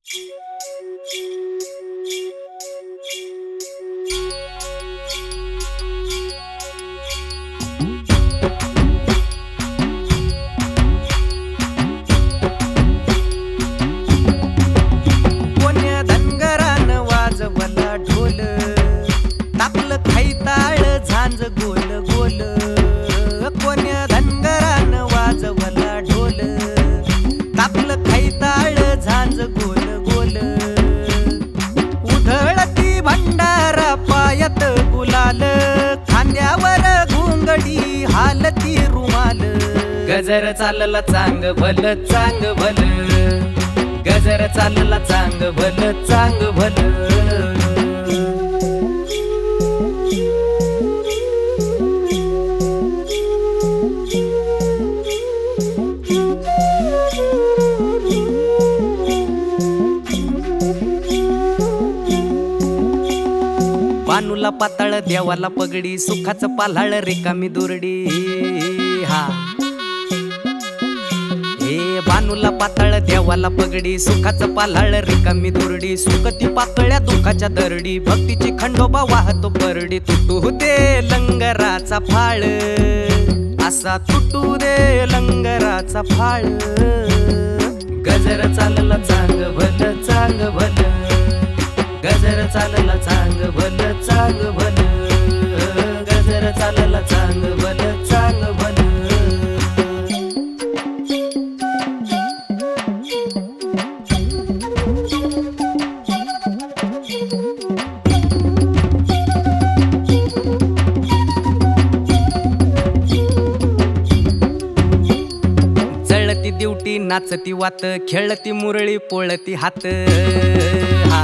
कोण्या धनगरानं वाजवला ढोल, टाकलं खैताळ झांज गोल गोल. कोण्या धनगरानं वाजवला ढोल, टाकलं खैताळ झांज गोल गोल. उधळती भंडारा पायात गुलाल, खांद्यावर घोंगडी हालती रुमाल. गजर चालला चांग भल चांग भल, गजर चालला चांग भल चांग भल. बानूला पाताळ देवाला पगडी, सुखाचं पाल्हाळ रिकामी दुरडी. हा हे बानूला पाताळ देवाला पगडी, सुखाचं पाल्हाळ रिकामी दुरडी. सुखती पातळ्या दुखाच्या दरडी, भक्तीची खंडोबा वाहतो परडी. तुटू दे लंगराचा फाळ, असा तुटू दे लंगराचा फाळ. गजर चालला चांग भल चांग भल, गजर चालला चांग भल चांग भल, गजर चालला चांग भल चांग भल. जळती दिवटी नाचती वात, खेळती मुरळी पोळती हात. हा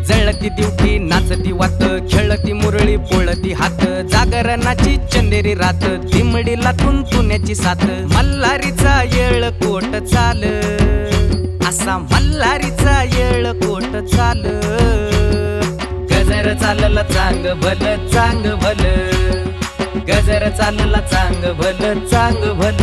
जळती दिवटी नाचती वात, खेळती मुरळी पोळती हात. जागरणाची चंदेरी रात, दिमडीला तुंतुण्याची साथ. मल्हारीचा येळ कोट चाल, असा मल्हारीचा येळ कोट चाल. गजर चालला चांग भल चांग भल, गजर चालला चांग भल चांग भल.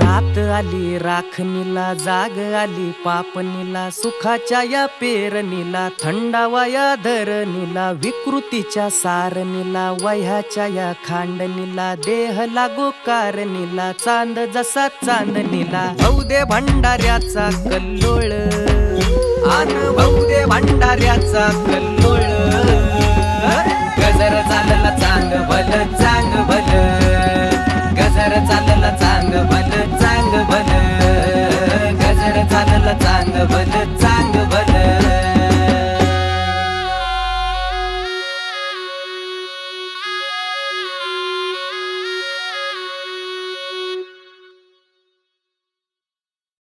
रात आली राखणीला, जाग आली पापणीला. सुखाच्या या पेरणीला, थंडावा या धरणीला. विकृतीच्या सारणीला, वह्याच्या या खांडणीला. देह लागो कारणीला, चांद जसा चांदणीला. भाऊ दे भंडाऱ्याचा कल्लोळ, आन भाऊ दे भंडाऱ्याचा कल्लोळ. गजर चालला चांग भल चांग भल, गजर चालला चांग भल चांग भल, गजर चालला चांग भल